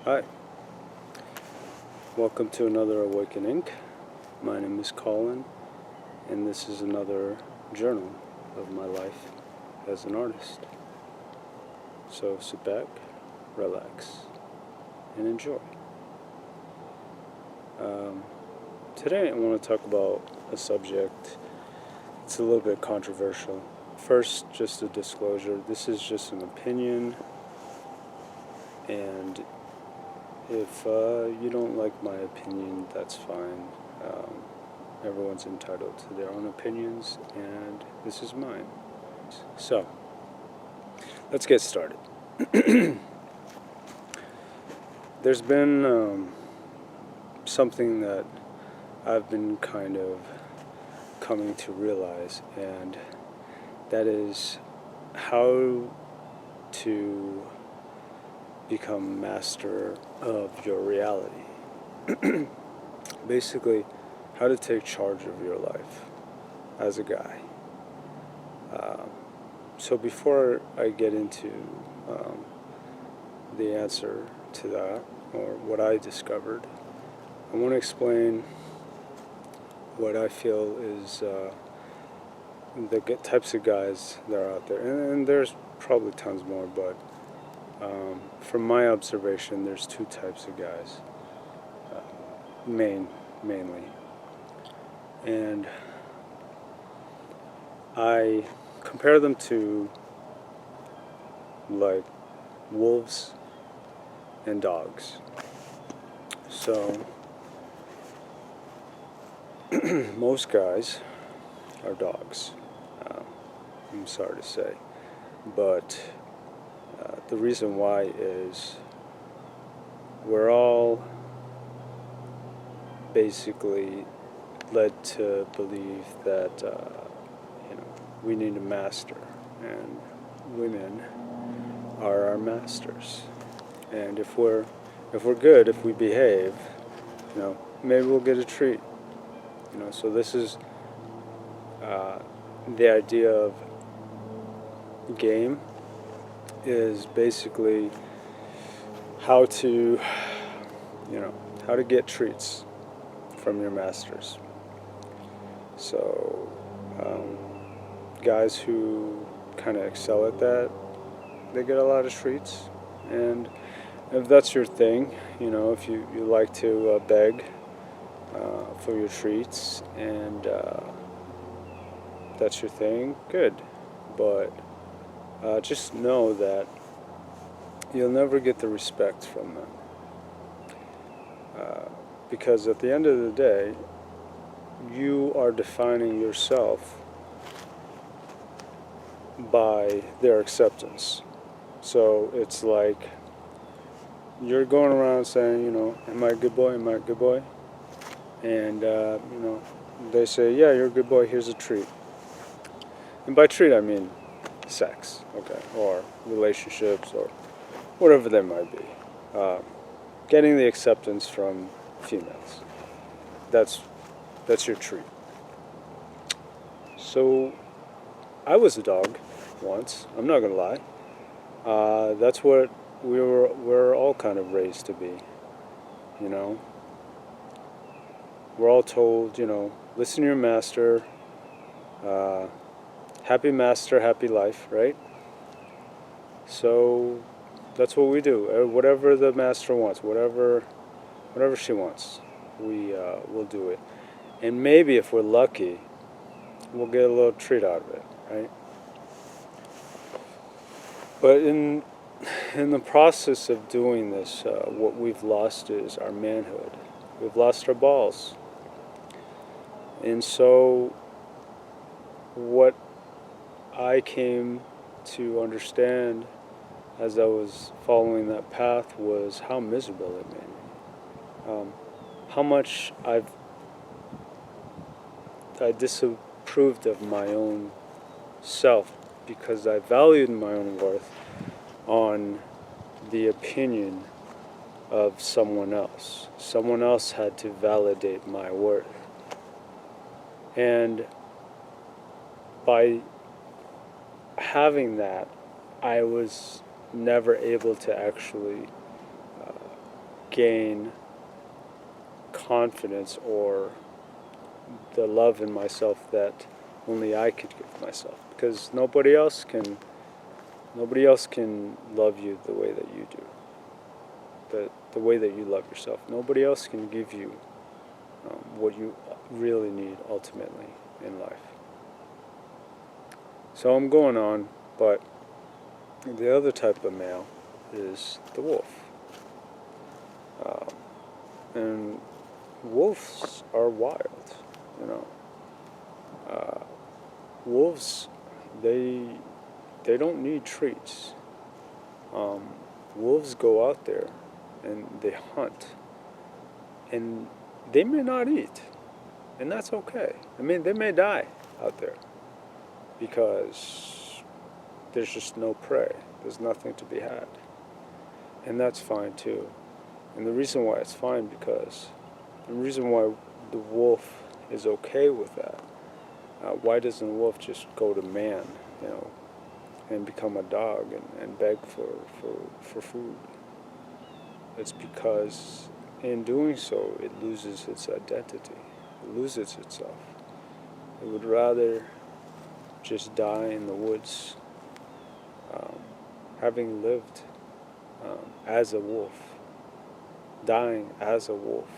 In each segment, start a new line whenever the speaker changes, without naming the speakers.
Hi, welcome to another Awakening. My name is Colin, and this is another journal of my life as an artist. So sit back, relax, and enjoy. Today I want to talk about a subject. It's a little bit controversial. First, just a disclosure, this is just an opinion, and if you don't like my opinion, that's fine. Everyone's entitled to their own opinions, and this is mine. So, let's get started. There's been something that I've been kind of coming to realize, and that is how to become master of your reality. Basically, how to take charge of your life as a guy. So before I get into the answer to that, or what I discovered, I want to explain what I feel is the types of guys that are out there. And there's probably tons more, but from my observation, there's two types of guys, mainly. And I compare them to like wolves and dogs. So most guys are dogs, I'm sorry to say, but the reason why is we're all basically led to believe that we need a master, and women are our masters. And if we're good, if we behave, maybe we'll get a treat. So this is the idea of game is basically how to get treats from your masters. So guys who kind of excel at that, they get a lot of treats. And if that's your thing, if you like to beg for your treats, and that's your thing, good. But just know that you'll never get the respect from them. Because at the end of the day, you are defining yourself by their acceptance. So it's like you're going around saying, am I a good boy? Am I a good boy? And, they say, yeah, you're a good boy, here's a treat. And by treat, I mean sex, okay, or relationships, or whatever they might be. Getting the acceptance from females. That's your treat. So, I was a dog once, I'm not going to lie. That's what we're all kind of raised to be, We're all told, listen to your master, happy master, happy life, right? So that's what we do. Whatever the master wants, whatever she wants, we'll do it. And maybe if we're lucky, we'll get a little treat out of it, right? But in the process of doing this, what we've lost is our manhood. We've lost our balls. And so what I came to understand as I was following that path was how miserable it made me. How much I disapproved of my own self because I valued my own worth on the opinion of someone else. Someone else had to validate my worth. And by having that, I was never able to actually gain confidence or the love in myself that only I could give myself, because nobody else can love you the way that you do, the way that you love yourself. Nobody else can give you what you really need ultimately in life. So I'm going on, but the other type of male is the wolf. And wolves are wild, you know. Wolves, they don't need treats. Wolves go out there and they hunt, and they may not eat, and that's okay. I mean, they may die out there because there's just no prey. There's nothing to be had, and that's fine too. And the reason why it's fine, because the reason why the wolf is okay with that. Why doesn't the wolf just go to man, you know, and become a dog and beg for food? It's because in doing so, it loses its identity. It loses itself. It would rather just die in the woods, having lived as a wolf, dying as a wolf,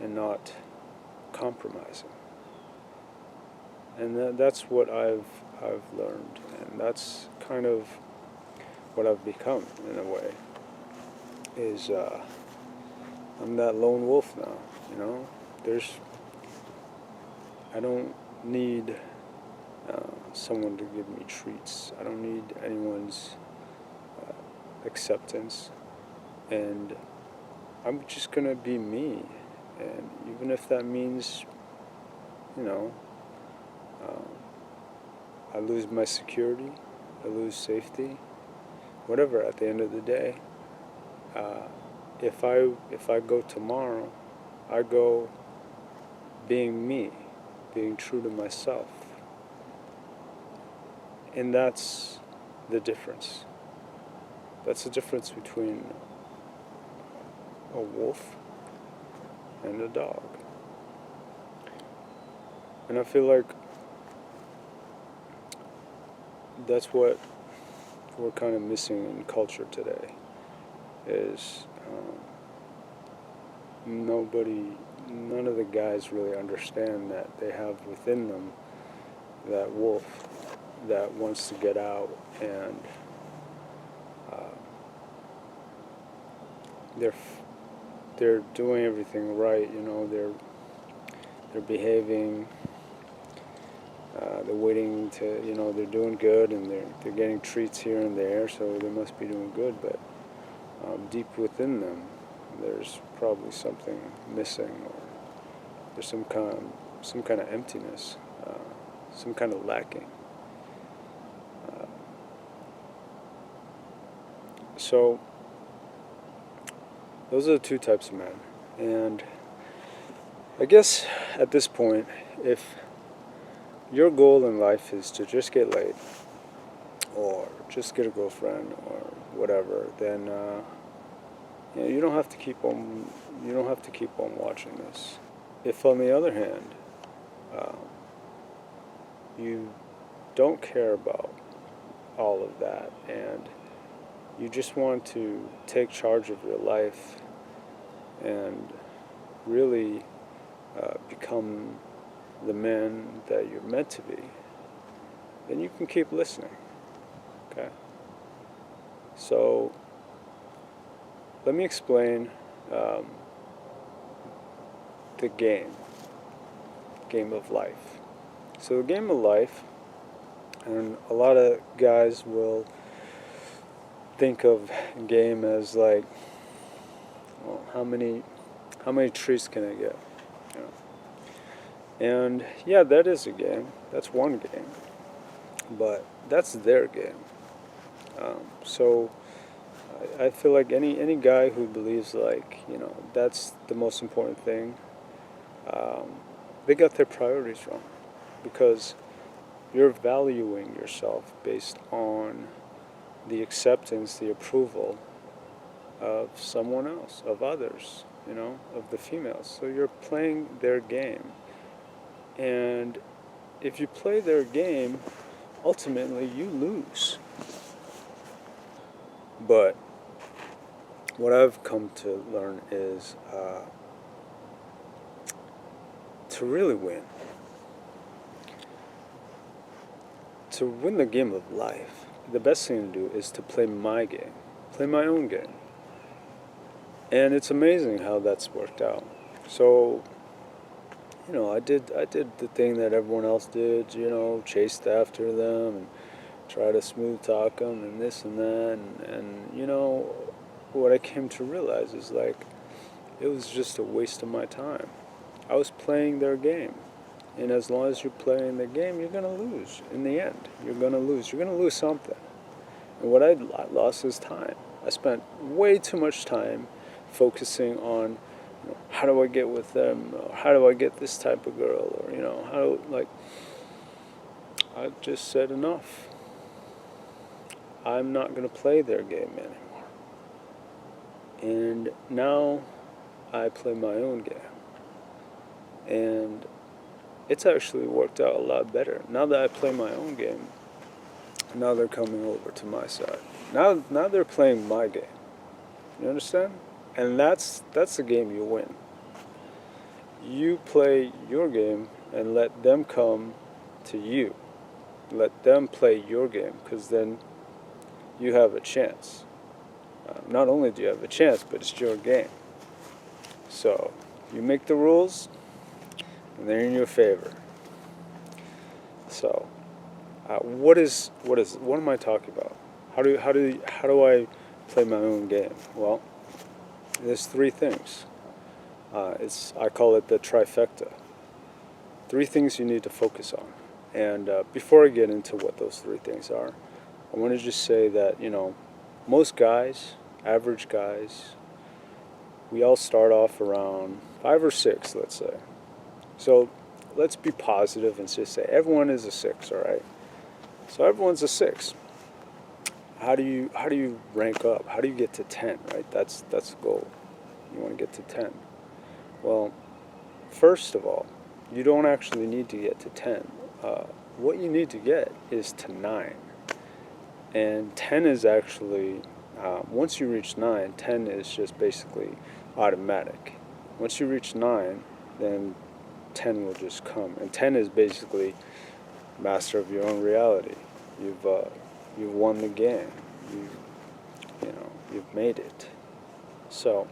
and not compromising. And that's what I've learned, and that's kind of what I've become in a way. Is I'm that lone wolf now, you know. I don't need someone to give me treats. I don't need anyone's acceptance, and I'm just gonna be me. And even if that means, you know, I lose my security, I lose safety, whatever. At the end of the day, if I go tomorrow, I go being me, being true to myself, and that's the difference. That's the difference between a wolf and a dog. And I feel like that's what we're kind of missing in culture today, is none of the guys really understand that they have within them that wolf that wants to get out, and they're doing everything right, you know. They're behaving. They're waiting to, you know, they're doing good, and they're getting treats here and there, so they must be doing good. But deep within them, there's probably something missing, or there's some kind of emptiness, some kind of lacking. So those are the two types of men, and I guess at this point, if your goal in life is to just get laid, or just get a girlfriend, or whatever, then you know, you don't have to keep on. You don't have to keep on watching this. If, on the other hand, you don't care about all of that, and you just want to take charge of your life and really become the man that you're meant to be, then you can keep listening. Okay? So let me explain the game of life. So the game of life, and a lot of guys will think of game as like, well, how many trees can I get? You know? And yeah, that is a game. That's one game, but that's their game. So I feel like any guy who believes, like, you know, that's the most important thing, they got their priorities wrong, because you're valuing yourself based on the acceptance, the approval of someone else, of others, of the females. So you're playing their game. And if you play their game, ultimately you lose. But what I've come to learn is to really win. To win the game of life, the best thing to do is to play my game, play my own game. And it's amazing how that's worked out. So, I did the thing that everyone else did, chased after them and try to smooth talk them and this and that. And what I came to realize is it was just a waste of my time. I was playing their game. And as long as you're playing the game, you're going to lose. In the end, you're going to lose. You're going to lose something. And what I lost is time. I spent way too much time focusing on how do I get with them, or how do I get this type of girl, or I just said enough. I'm not going to play their game anymore. And now I play my own game. And it's actually worked out a lot better. Now that I play my own game, now they're coming over to my side. Now they're playing my game. You understand? And that's the game you win. You play your game and let them come to you. Let them play your game, because then you have a chance. Not only do you have a chance, but it's your game. So you make the rules, and they're in your favor. So, what am I talking about? How do I play my own game? Well, there's three things. I call it the trifecta. Three things you need to focus on. And before I get into what those three things are, I want to just say that most guys, average guys, we all start off around 5 or 6, let's say. So let's be positive and just say everyone is a 6, all right? So everyone's a 6. How do you rank up? How do you get to 10, right? That's the goal. You want to get to 10. Well, first of all, you don't actually need to get to 10. What you need to get is to 9. And 10 is actually, once you reach 9, 10 is just basically automatic. Once you reach 9, then 10 will just come. And 10 is basically master of your own reality. You've won the game. You've made it. So,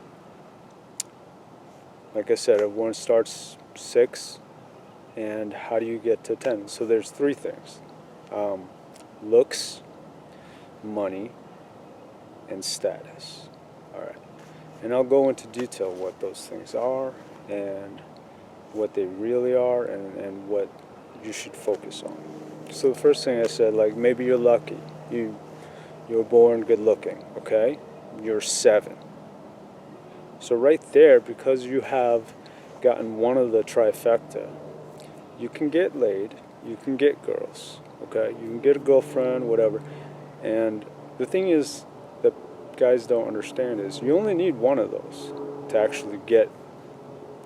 like I said, everyone starts 6, and how do you get to 10? So there's 3 things. Looks, money, and status. All right. And I'll go into detail what those things are and what they really are and what you should focus on. So the first thing I said, maybe you're lucky. You were born good looking, okay? You're 7. So right there, because you have gotten one of the trifecta, you can get laid, you can get girls, okay? You can get a girlfriend, whatever. And the thing is that guys don't understand is you only need one of those to actually get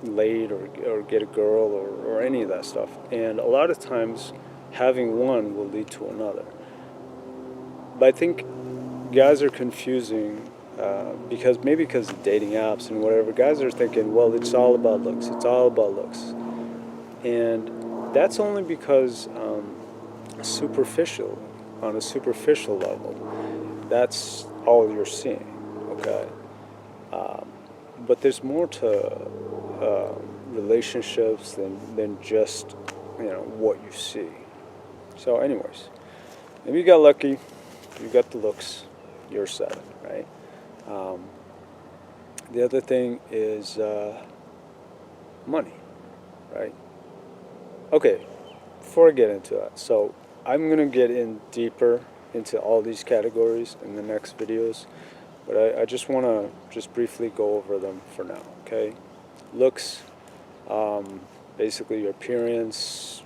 laid or get a girl or any of that stuff. And a lot of times having one will lead to another. But I think guys are confusing because of dating apps and whatever. Guys are thinking, well, it's all about looks. It's all about looks. And that's only because on a superficial level, that's all you're seeing, okay? But there's more to relationships than just what you see. So anyways, maybe you got lucky, you got the looks, you're 7, right? The other thing is money, right? Okay, before I get into that, so I'm going to get in deeper into all these categories in the next videos, but I just want to just briefly go over them for now, okay? Looks, basically your appearance,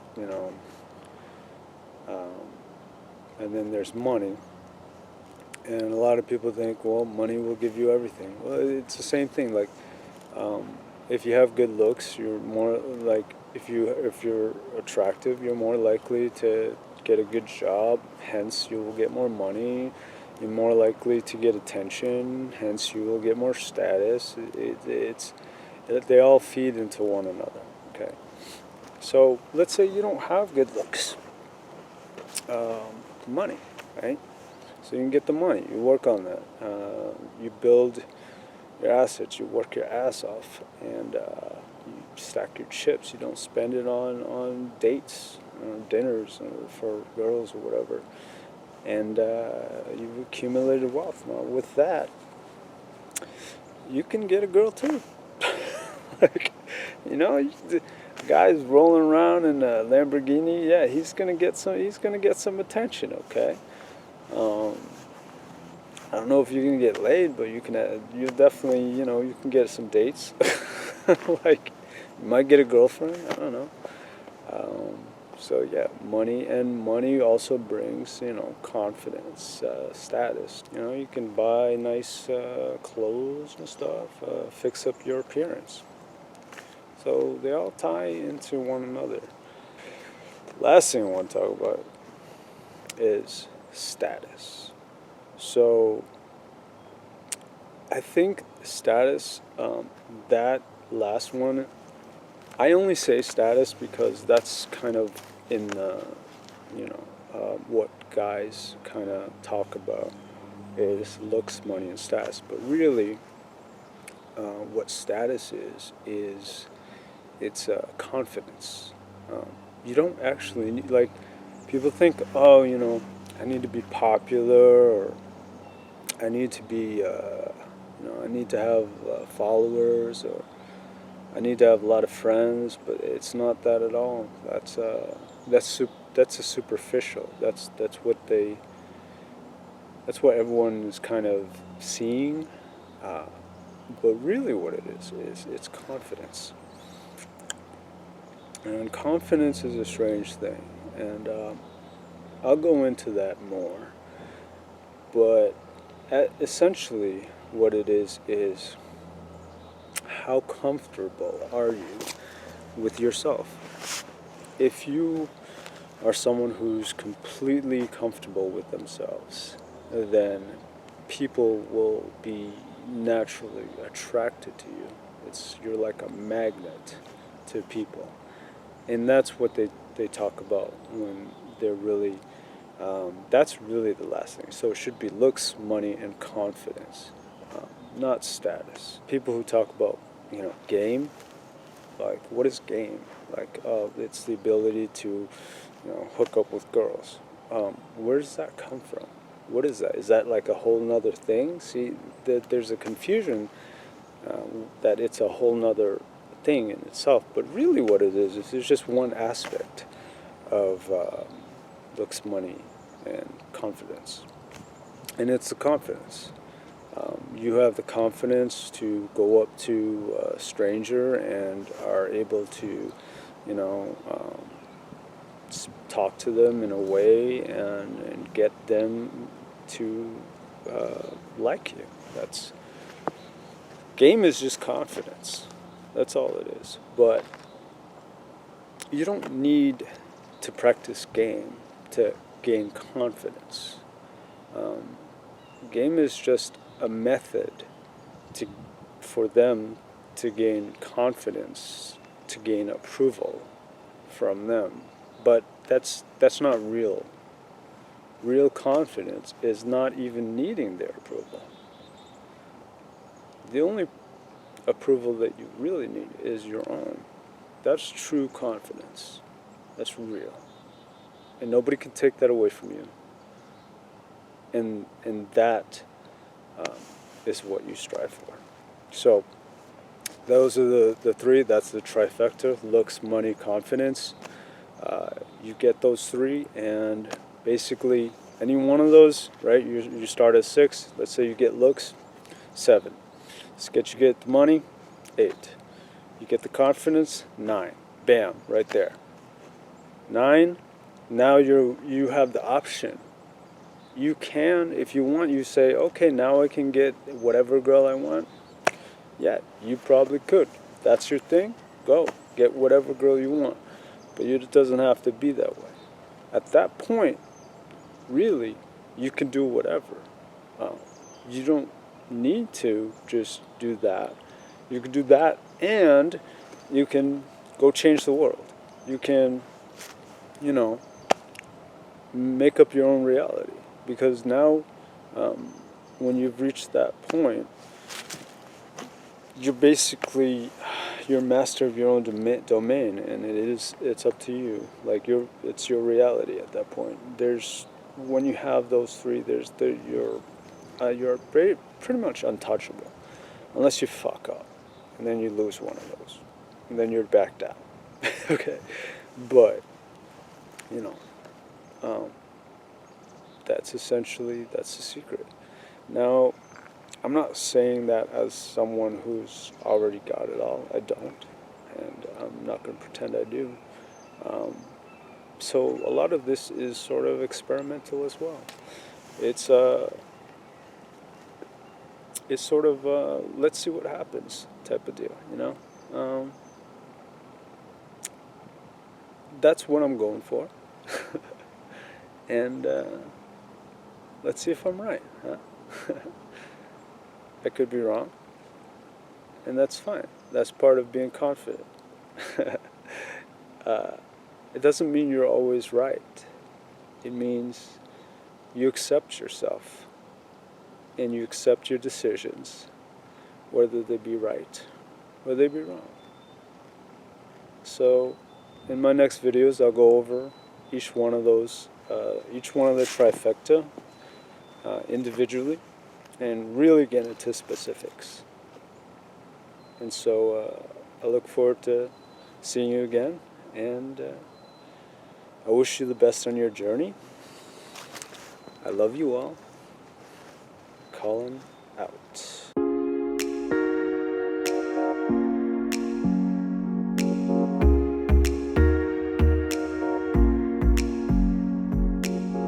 and then there's money. And a lot of people think, well, money will give you everything. Well, it's the same thing. Like, um, if you have good looks, you're more like if you're attractive, you're more likely to get a good job. Hence, you will get more money. You're more likely to get attention. Hence, you will get more status. They all feed into one another. Okay. So let's say you don't have good looks, money, right? So you can get the money. You work on that. You build your assets. You work your ass off, and you stack your chips. You don't spend it on dates, dinners for girls or whatever. And you've accumulated wealth. Now with that, you can get a girl too. Like, the guy's rolling around in a Lamborghini. Yeah, he's gonna get some. He's gonna get some attention. Okay. Um, I don't know if you're gonna get laid, but you definitely, you can get some dates. Like, you might get a girlfriend. I don't know. Um, so yeah, money also brings, confidence, status. You can buy nice clothes and stuff, fix up your appearance. So they all tie into one another. Last thing I want to talk about is status. So I think status, that last one, I only say status because that's kind of in the, what guys kind of talk about is looks, money, and status. But really, what status is it's confidence. You don't actually need, like, people think, oh, I need to be popular, or I need to be, I need to have followers, or I need to have a lot of friends, but it's not that at all. That's a superficial. That's what everyone is kind of seeing. Uh, but really, what it is it's confidence. And confidence is a strange thing, and I'll go into that more. But essentially, what it is how comfortable are you with yourself? If you are someone who's completely comfortable with themselves, then people will be naturally attracted to you. You're like a magnet to people. And that's what they talk about when they're really, that's really the last thing. So it should be looks, money, and confidence, not status. People who talk about, game, like, what is game? Like, it's the ability to, hook up with girls. Where does that come from? What is that? Is that like a whole nother thing? See, there's a confusion that it's a whole nother thing in itself. But really what it is it's just one aspect of looks, money, and confidence. And it's the confidence. You have the confidence to go up to a stranger and are able to, talk to them in a way and get them to like you. Game is just confidence. That's all it is. But you don't need to practice game to gain confidence. Game is just a method to for them to gain confidence, to gain approval from them. But that's not real. Real confidence is not even needing their approval. The only approval that you really need is your own. That's true confidence. That's real. And nobody can take that away from you. And that is what you strive for. So those are the three. That's the trifecta: looks, money, confidence. You get those three, and basically any one of those, right? You start at 6. Let's say you get looks, 7. You get the money, 8. You get the confidence, 9. Bam, right there. 9. Now you have the option you can, if you want, you say, okay, now I can get whatever girl I want. Yeah, you probably could. If that's your thing, go. Get whatever girl you want. But it doesn't have to be that way. At that point, really, you can do whatever. Uh, you don't need to just do that. You can do that, and you can go change the world. You can, you know, make up your own reality. Because now, um, when you've reached that point, you're basically you're master of your own domain, and it's up to you. Like it's your reality at that point. There's when you have those three, you're pretty much untouchable, unless you fuck up, and then you lose one of those, and then you're back down. Okay, but you know, um, that's the secret. Now, I'm not saying that as someone who's already got it all. I don't, and I'm not going to pretend I do. Um, so a lot of this is sort of experimental as well. It's it's sort of let's see what happens type of deal, you know. That's what I'm going for, and let's see if I'm right, huh? I could be wrong, and that's fine. That's part of being confident. uh, it doesn't mean you're always right. It means you accept yourself and you accept your decisions, whether they be right or they be wrong. So, in my next videos, I'll go over each one of the trifecta individually, and really get into specifics. And so I look forward to seeing you again, and I wish you the best on your journey. I love you all. Colin out.